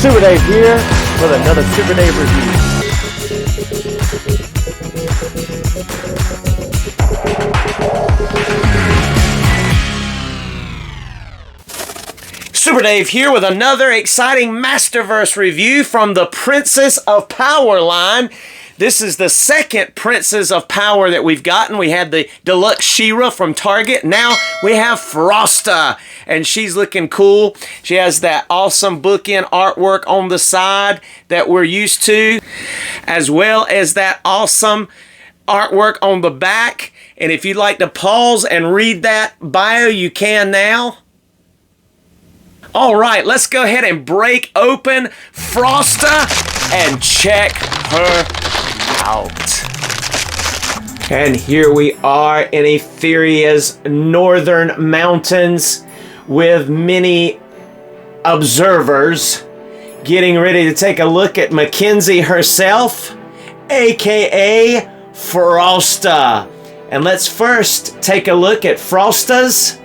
Super Dave here with another Super Dave review. Super Dave here with another exciting Masterverse review from the Princess of Power line. This is the second Princess of Power that we've gotten. We had the deluxe She-Ra from Target. Now we have Frosta, and she's looking cool. She has that awesome bookend artwork on the side that we're used to, as well as that awesome artwork on the back. And if you'd like to pause and read that bio, you can now. All right, let's go ahead and break open Frosta and check her out. And here we are in Etheria's northern mountains with many observers getting ready to take a look at Mackenzie herself, aka Frosta. And let's first take a look at Frosta's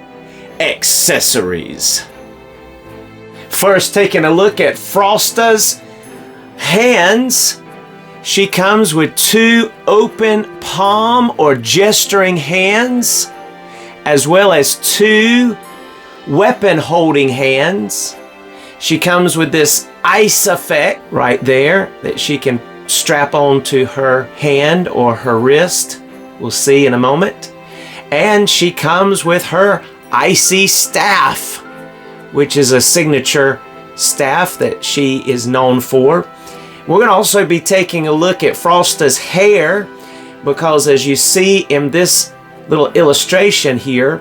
accessories. First, taking a look at Frosta's hands. She comes with two open palm or gesturing hands, as well as two weapon holding hands. She comes with this ice effect right there that she can strap onto her hand or her wrist. We'll see in a moment. And she comes with her icy staff, which is a signature staff that she is known for. We're going to also be taking a look at Frosta's hair, because as you see in this little illustration here,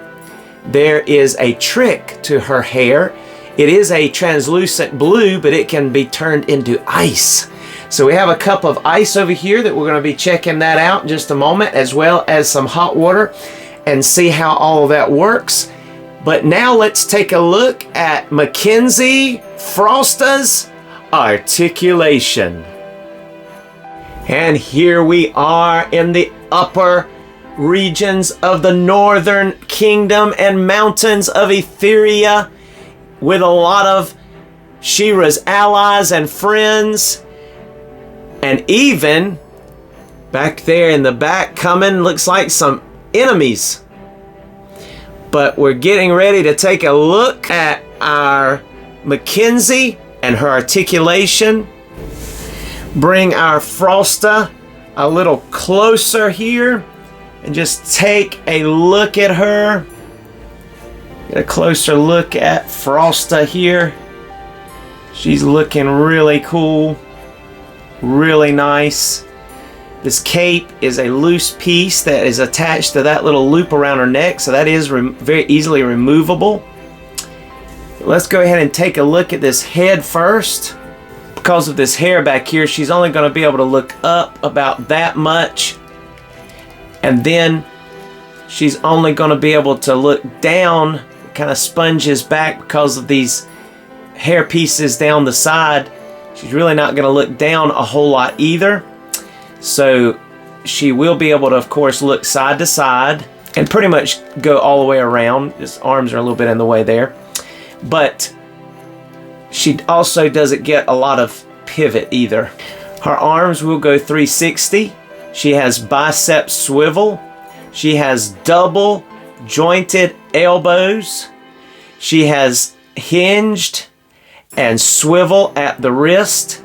there is a trick to her hair. It is a translucent blue, but it can be turned into ice. So we have a cup of ice over here that we're going to be checking that out in just a moment, as well as some hot water, and see how all of that works. But now let's take a look at Mackenzie Frosta's Articulation. And here we are in the upper regions of the northern kingdom and mountains of Etheria, with a lot of She-Ra's allies and friends, and even back there in the back coming looks like some enemies. But we're getting ready to take a look at our Mackenzie and her articulation. Bring our Frosta a little closer here and just take a look at her. Get a closer look at Frosta here. She's looking really cool, really nice. This cape is a loose piece that is attached to that little loop around her neck, so that is very easily removable. Let's go ahead and take a look at this head first. Because of this hair back here, she's only going to be able to look up about that much, and then she's only going to be able to look down. It kind of sponges back because of these hair pieces down the side. She's really not going to look down a whole lot either. So she will be able to, of course, look side to side and pretty much go all the way around. His arms are a little bit in the way there. But she also doesn't get a lot of pivot either. Her arms will go 360. She has bicep swivel. She has double jointed elbows. She has hinged and swivel at the wrist.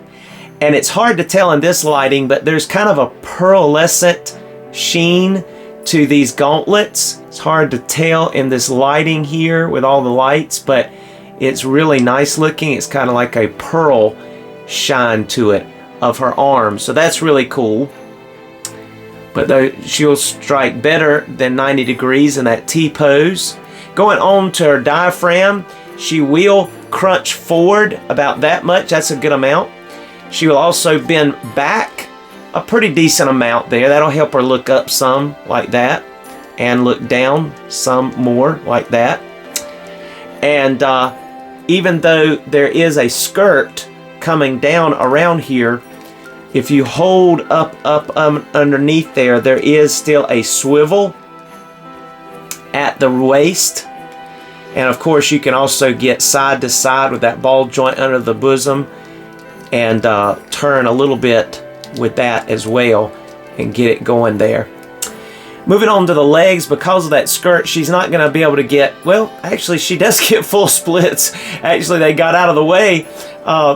And it's hard to tell in this lighting, but there's kind of a pearlescent sheen to these gauntlets. It's hard to tell in this lighting here with all the lights, but it's really nice looking. It's kind of like a pearl shine to it of her arms. So that's really cool. But though she'll strike better than 90 degrees in that T-pose. Going on to her diaphragm, she will crunch forward about that much. That's a good amount. She will also bend back a pretty decent amount there. That'll help her look up some like that, and look down some more like that. And even though there is a skirt coming down around here, if you hold up underneath there, there is still a swivel at the waist. And of course you can also get side to side with that ball joint under the bosom and turn a little bit with that as well and get it going there. Moving on to the legs, because of that skirt, she's not going to be able to get, well, actually she does get full splits. Actually, they got out of the way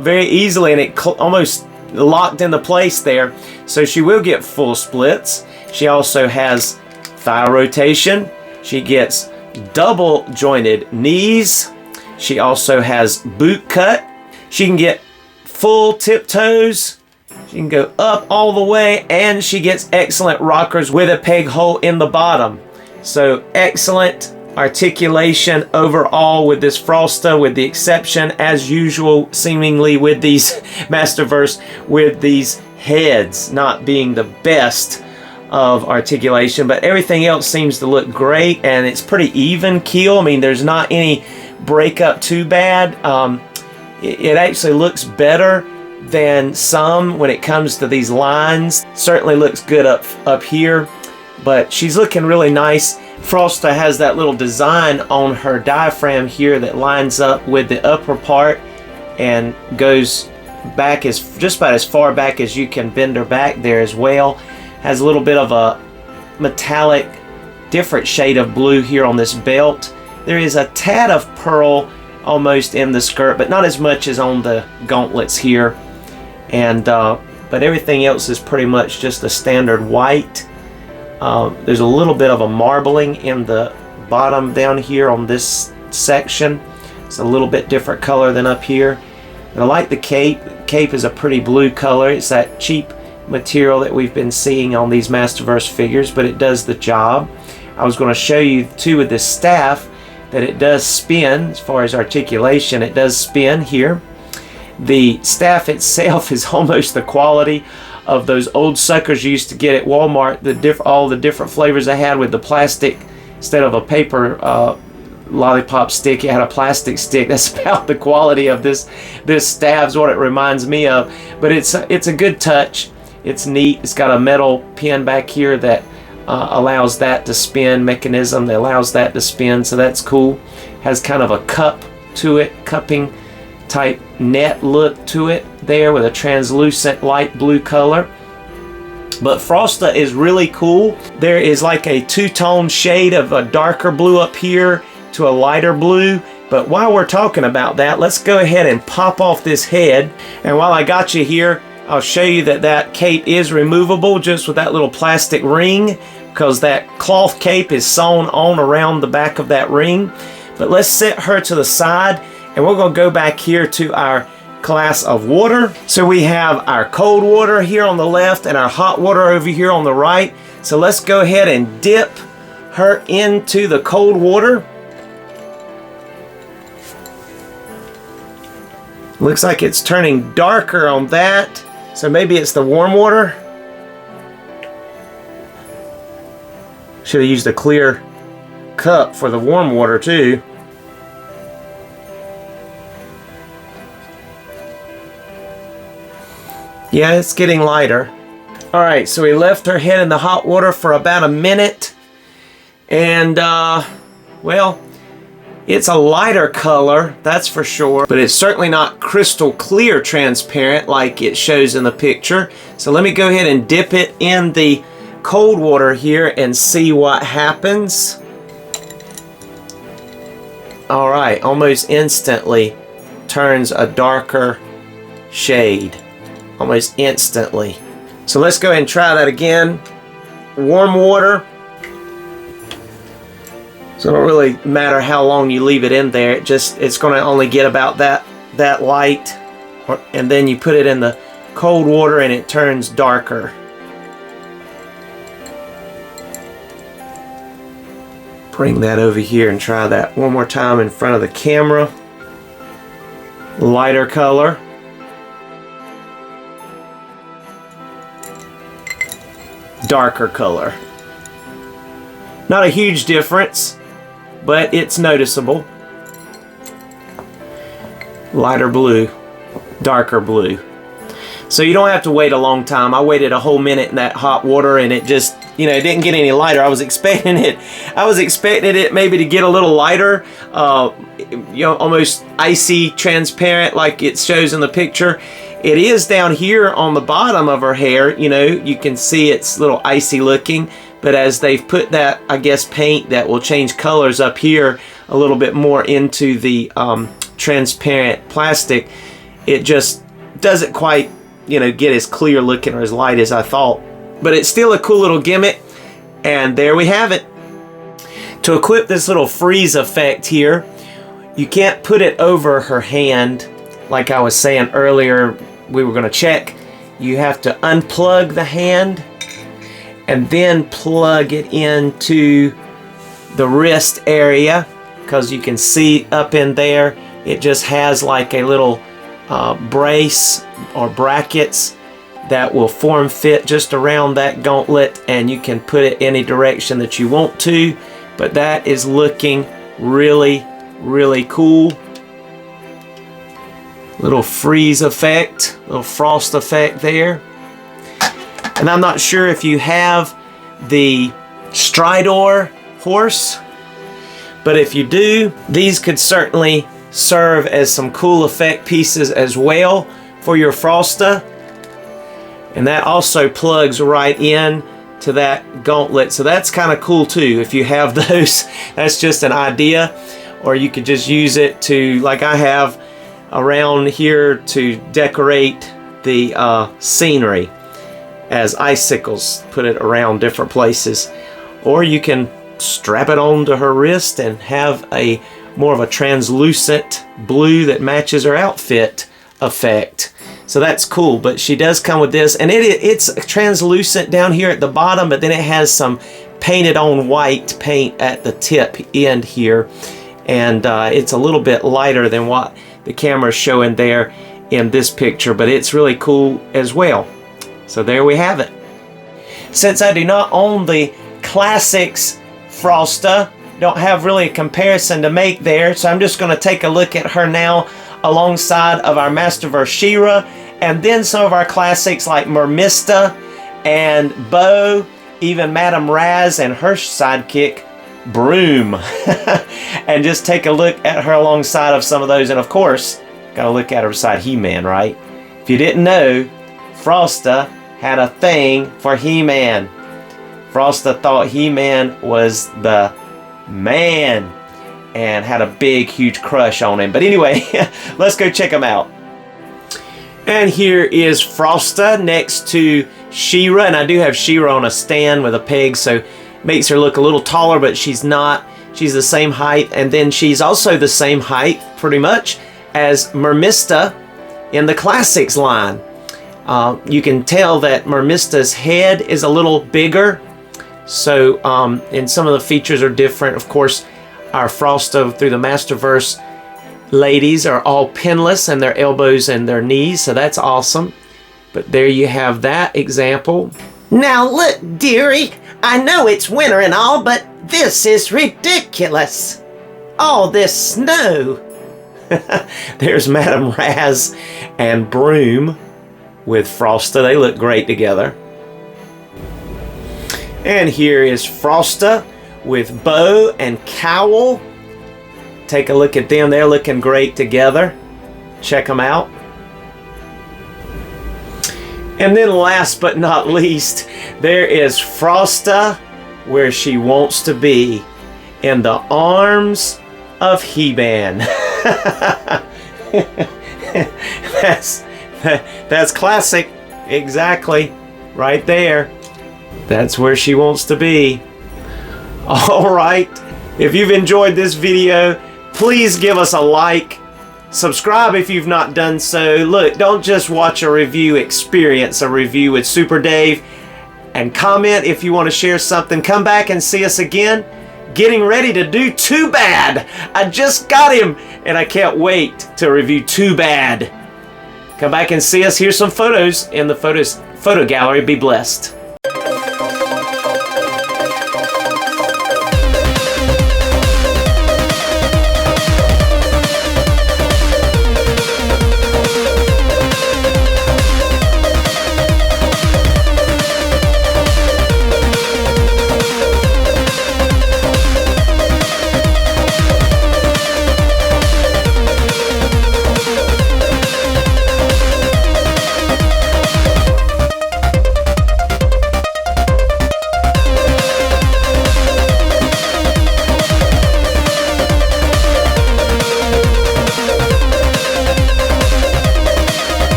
very easily, and it almost locked into place there. So she will get full splits. She also has thigh rotation. She gets double jointed knees. She also has boot cut. She can get full tiptoes. She can go up all the way, and she gets excellent rockers with a peg hole in the bottom. So excellent articulation overall with this Frosta, with the exception, as usual, seemingly with these Masterverse, with these heads not being the best of articulation, but everything else seems to look great, and it's pretty even keel. I mean, there's not any breakup too bad. It actually looks better than some when it comes to these lines. Certainly looks good up here, but she's looking really nice. Frosta has that little design on her diaphragm here that lines up with the upper part and goes back just about as far back as you can bend her back there as well. Has a little bit of a metallic, different shade of blue here on this belt. There is a tad of pearl almost in the skirt, but not as much as on the gauntlets here. And but everything else is pretty much just a standard white. There's a little bit of a marbling in the bottom down here on this section. It's a little bit different color than up here. And I like the cape. The cape is a pretty blue color. It's that cheap material that we've been seeing on these Masterverse figures, but it does the job. I was going to show you too with this staff that it does spin. As far as articulation, it does spin here. The staff itself is almost the quality of those old suckers you used to get at Walmart, all the different flavors they had with the plastic. Instead of a paper lollipop stick, you had a plastic stick. That's about the quality of this staff, is what it reminds me of. But it's a good touch. It's neat. It's got a metal pin back here that allows that to spin, mechanism that allows that to spin, so that's cool. Has kind of a cup to it, cupping type net look to it there with a translucent light blue color. But Frosta is really cool. There is like a two-tone shade of a darker blue up here to a lighter blue. But while we're talking about that, let's go ahead and pop off this head. And while I got you here, I'll show you that cape is removable just with that little plastic ring, because that cloth cape is sewn on around the back of that ring. But let's set her to the side, and we're going to go back here to our glass of water. So we have our cold water here on the left and our hot water over here on the right. So let's go ahead and dip her into the cold water. Looks like it's turning darker on that. So maybe it's the warm water. Should have used a clear cup for the warm water too. Yeah, it's getting lighter. Alright, so we left her head in the hot water for about a minute. And, well, it's a lighter color, that's for sure. But it's certainly not crystal clear transparent like it shows in the picture. So let me go ahead and dip it in the cold water here and see what happens. Alright, almost instantly turns a darker shade. Almost instantly. So let's go ahead and try that again. Warm water. So it don't really matter how long you leave it in there. It's going to only get about that light. And then you put it in the cold water and it turns darker. Bring that over here and try that one more time in front of the camera. Lighter color. Darker color. Not a huge difference, but it's noticeable. Lighter blue, darker blue. So you don't have to wait a long time. I waited a whole minute in that hot water and it just, you know, it didn't get any lighter. I was expecting it maybe to get a little lighter. almost icy transparent like it shows in the picture. It is down here on the bottom of her hair, you can see it's a little icy looking, but as they've put that, I guess, paint that will change colors up here a little bit more into the transparent plastic, it just doesn't quite, get as clear looking or as light as I thought. But it's still a cool little gimmick, and there we have it. To equip this little freeze effect here, you can't put it over her hand like I was saying earlier we were going to check. You have to unplug the hand and then plug it into the wrist area, because you can see up in there it just has like a little brace or brackets that will form fit just around that gauntlet, and you can put it any direction that you want to. But that is looking really, really cool. Little freeze effect, little frost effect there. And I'm not sure if you have the Stridor horse, but if you do, these could certainly serve as some cool effect pieces as well for your Frosta. And that also plugs right in to that gauntlet, so that's kind of cool too if you have those. That's just an idea, or you could just use it to, like I have around here, to decorate the scenery as icicles, put it around different places. Or you can strap it onto her wrist and have a more of a translucent blue that matches her outfit effect. So that's cool. But she does come with this, and it's translucent down here at the bottom, but then it has some painted on white paint at the tip end here, and it's a little bit lighter than what the camera is showing there in this picture, but it's really cool as well. So there we have it. Since I do not own the Classics Frosta, don't have really a comparison to make there, so I'm just going to take a look at her now alongside of our Masterverse She-Ra, and then some of our classics like Mermista and Bo, even Madame Raz and her sidekick Broom. And just take a look at her alongside of some of those, and of course gotta look at her beside He-Man, right? If you didn't know, Frosta had a thing for He-Man. Frosta thought He-Man was the man and had a big, huge crush on him. But anyway, let's go check him out. And here is Frosta next to She-Ra, and I do have She-Ra on a stand with a peg, so it makes her look a little taller, but she's not. She's the same height, and then she's also the same height, pretty much, as Mermista in the Classics line. You can tell that Mermista's head is a little bigger, so and some of the features are different. Of course, our Frosta through the Masterverse ladies are all pinless and their elbows and their knees, so that's awesome. But there you have that example. Now look, dearie, I know it's winter and all, but this is ridiculous. All this snow. There's Madame Raz and Broom with Frosta. They look great together. And here is Frosta with Bo and Cowl. Take a look at them. They're looking great together. Check them out. And then last but not least, there is Frosta where she wants to be, in the arms of He-Man. That's classic. Exactly. Right there. That's where she wants to be. Alright. If you've enjoyed this video, please give us a like. Subscribe if you've not done so. Look, don't just watch a review, experience a review with Super Dave. And comment if you want to share something. Come back and see us again. Getting ready to do Too Bad. I just got him, and I can't wait to review Too Bad. Come back and see us. Here's some photos in the photo gallery. Be blessed.